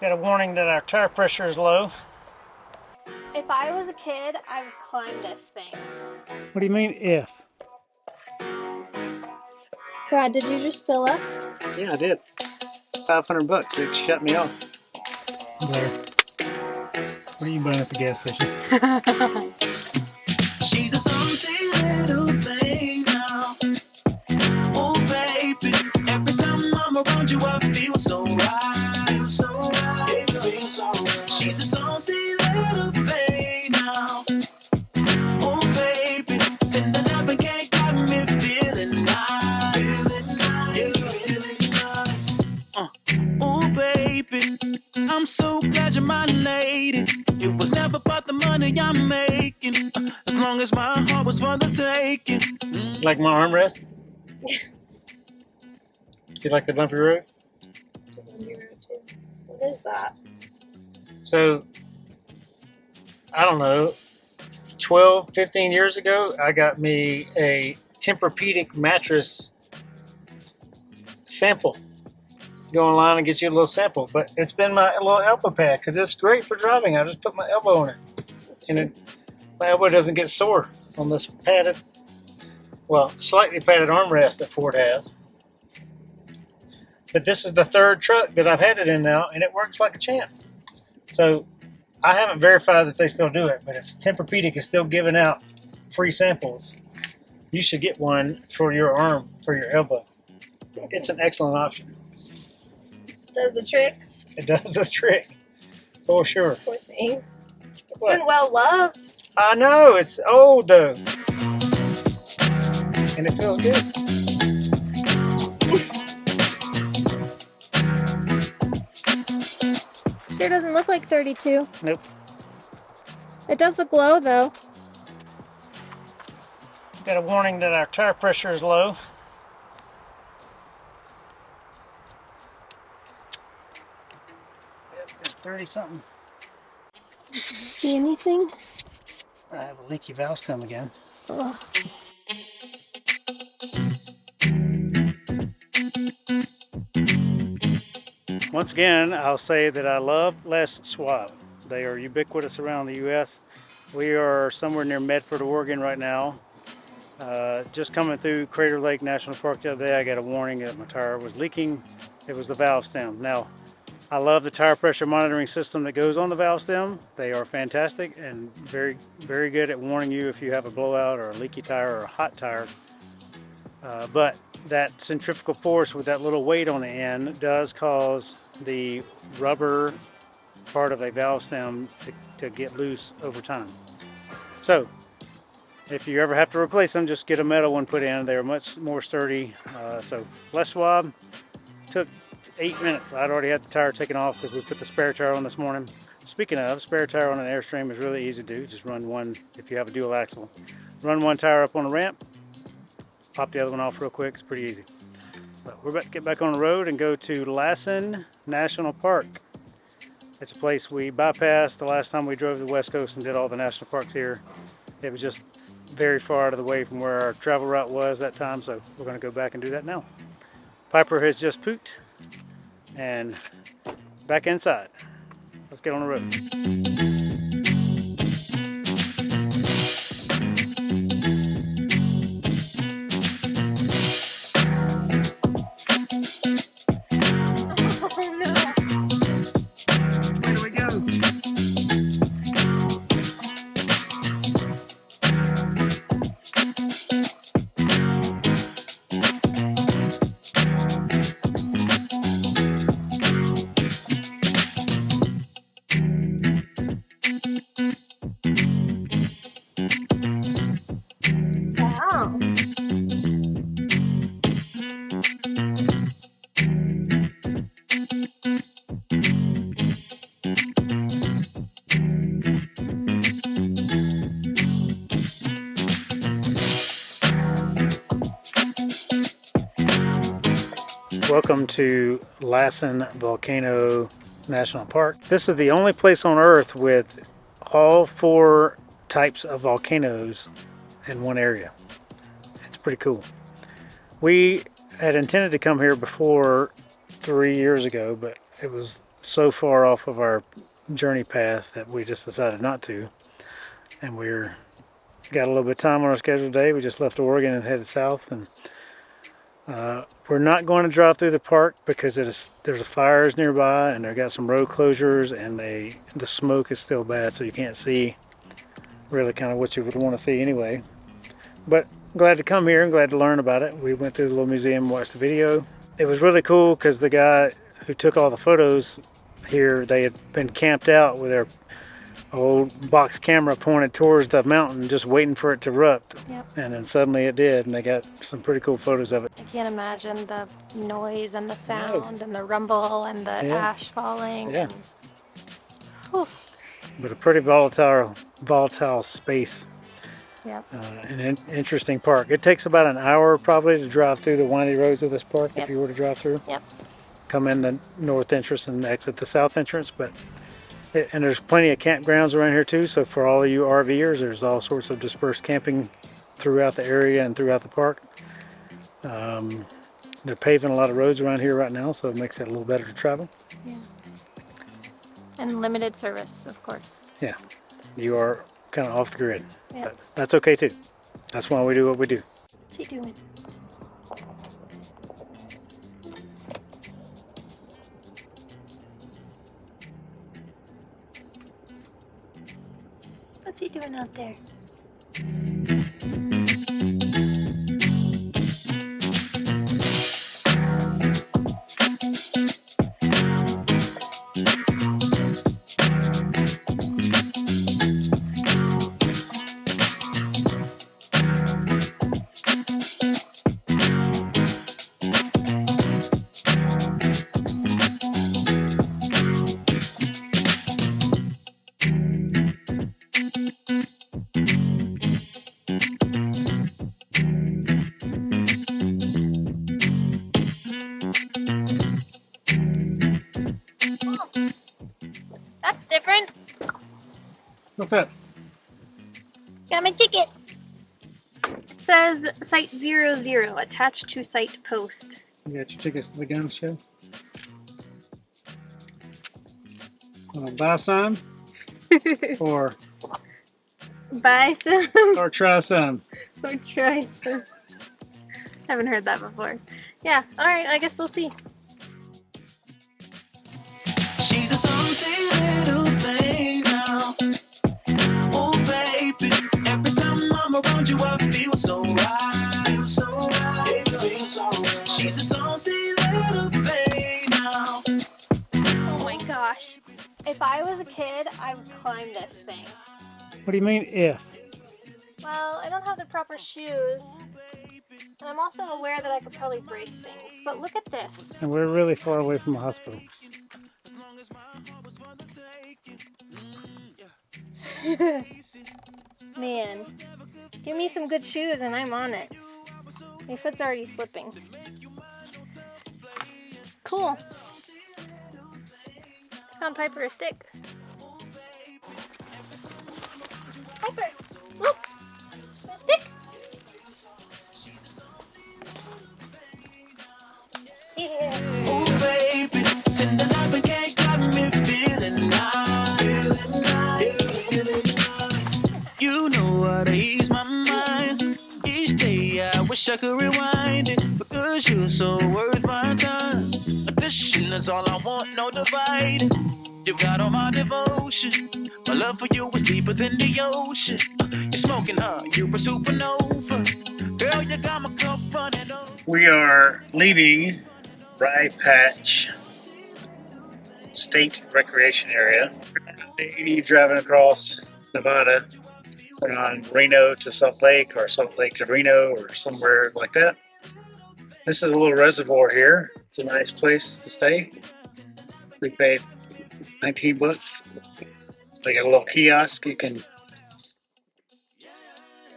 Got a warning that our tire pressure is low. If I was a kid, I would climb this thing. What do you mean if? Brad, did you just fill up? Yeah, I did. $500. It shut me off. Blair, what are you buying at the gas station? She's a something little thing now. Oh baby, every time I'm around you I feel so right. So right. She's a something little thing now. Oh baby, tender never can't got me feeling nice. Feeling nice. Oh baby, I'm so glad you're my lady. It was never about the money I'm making, as long as my heart was for the taking. Like my armrest? You like the bumpy road? What is that? So, I don't know, 12, 15 years ago, I got me a Tempur-Pedic mattress sample. Go online and get you a little sample, but it's been my little elbow pad because it's great for driving. I just put my elbow on it, and my elbow doesn't get sore on this padded, well, slightly padded armrest that Ford has. But this is the third truck that I've had it in now, and it works like a champ. So I haven't verified that they still do it, but if Tempur-Pedic is still giving out free samples, you should get one for your arm, for your elbow. It's an excellent option. Does the trick? It does the trick, for sure. Poor thing. It's What? been well loved. I know, it's old though. And it feels good. Sure doesn't look like 32. Nope. It does look low though. Got a warning that our tire pressure is low. It's 30 something. See anything? I have a leaky valve stem again. Ugh. Once again, I'll say that I love Les Schwab. They are ubiquitous around the U.S. We are somewhere near Medford, Oregon right now. Just coming through Crater Lake National Park the other day, I got a warning that my tire was leaking. It was the valve stem. Now, I love the tire pressure monitoring system that goes on the valve stem. They are fantastic and very, very good at warning you if you have a blowout or a leaky tire or a hot tire. But that centrifugal force with that little weight on the end does cause the rubber part of a valve stem to get loose over time. So if you ever have to replace them, just get a metal one put in. They're much more sturdy. So Les Schwab took 8 minutes. I'd already had the tire taken off because we put the spare tire on this morning. Speaking of, spare tire on an Airstream is really easy to do. Just run one, if you have a dual axle, run one tire up on a ramp, pop the other one off real quick. It's pretty easy. But we're about to get back on the road and go to Lassen National Park. It's a place we bypassed the last time we drove to the West Coast and did all the national parks here. It was just very far out of the way from where our travel route was that time, so we're going to go back and do that now. Piper has just pooped and back inside. Let's get on the road. Welcome to Lassen Volcano National Park. This is the only place on Earth with all 4 types of volcanoes in one area. It's pretty cool. We had intended to come here before 3 years ago, but it was so far off of our journey path that we just decided not to. And we're got a little bit of time on our schedule today. We just left Oregon and headed south, and we're not going to drive through the park because there's a fires nearby, and they've got some road closures, and the smoke is still bad, so you can't see really kind of what you would want to see anyway. But glad to come here and glad to learn about it. We went through the little museum and watched the video. It was really cool because the guy who took all the photos here, they had been camped out with their old box camera pointed towards the mountain, just waiting for it to erupt. Yep. And then suddenly it did, and they got some pretty cool photos of it. I can't imagine the noise and the sound and the rumble and the ash falling. Yeah. And, But a pretty volatile space. yep. An interesting park. It takes about an hour probably to drive through the windy roads of this park Yep. if you were to drive through. Yep. Come in the north entrance and exit the south entrance, and there's plenty of campgrounds around here too, so for all of you RVers, there's all sorts of dispersed camping throughout the area and throughout the park. They're paving a lot of roads around here right now, so it makes it a little better to travel. Yeah. And limited service, of course. Yeah, you are kind of off the grid, Yeah. but that's okay too. That's why we do what we do. What's he doing? What's he doing out there? That's different. What's that? Got my ticket. It says Site 00 attached to site post. You got your tickets to the gun show? Want to buy some? or Buy some or try some? or try some. Haven't heard that before. Yeah, alright, I guess we'll see. She's a something little thing now. Oh baby, every time I'm around you I feel so right. She's a something little thing now. Oh my gosh. If I was a kid, I would climb this thing. What do you mean if? Well, I don't have the proper shoes. And I'm also aware that I could probably break things. But look at this. And we're really far away from the hospital. Man, give me some good shoes and I'm on it. My foot's already slipping. Cool. Found Piper a stick. Piper, look! A stick! Yeah. Oh baby, tender loving can't got me feeling nice. You know how to ease my mind. Each day I wish I could rewind it, because you're so worth my time. Addition is all I want, no dividing. You've got all my devotion. My love for you is deeper than the ocean. You're smoking hot, you're a supernova. Girl, you got my cup running over. We are leaving Rye Patch State Recreation Area. Driving across Nevada from Reno to Salt Lake, or Salt Lake to Reno, or somewhere like that. This is a little reservoir here. It's a nice place to stay. We paid 19 bucks. They got a little kiosk. You can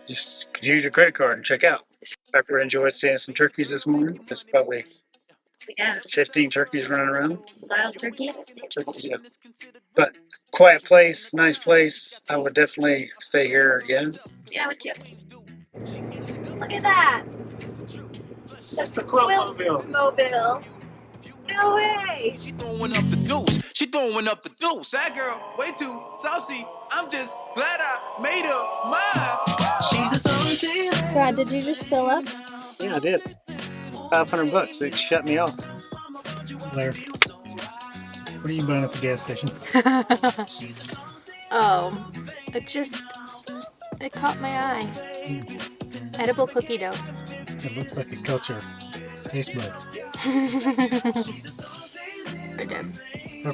just use your credit card and check out. Pepper enjoyed seeing some turkeys this morning. There's probably 15 turkeys running around. Wild turkeys. Turkeys, yeah. But quiet place, nice place. I would definitely stay here again. Yeah, I would too. Look at that. That's the Quilt mobile. No way! She throwing up the deuce. She throwing up the deuce. That girl, way too saucy. I'm just glad I made her mine. She's a saucy. Brad, did you just fill up? Yeah, I did. $500. They shut me off. Blair, what are you buying at the gas station? Oh, it caught my eye. Edible cookie dough. It looks like it caught your taste buds. I did. Oh,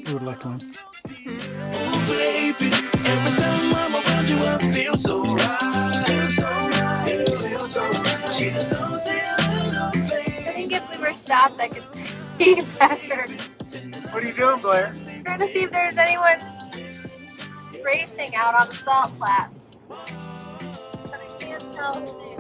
baby, every time I'm around you, I feel so right. She's a saucy little thing. I think if we were stopped, I could see better. What are you doing, Blair? Trying to see if there's anyone racing out on the salt flats. But I can't tell if they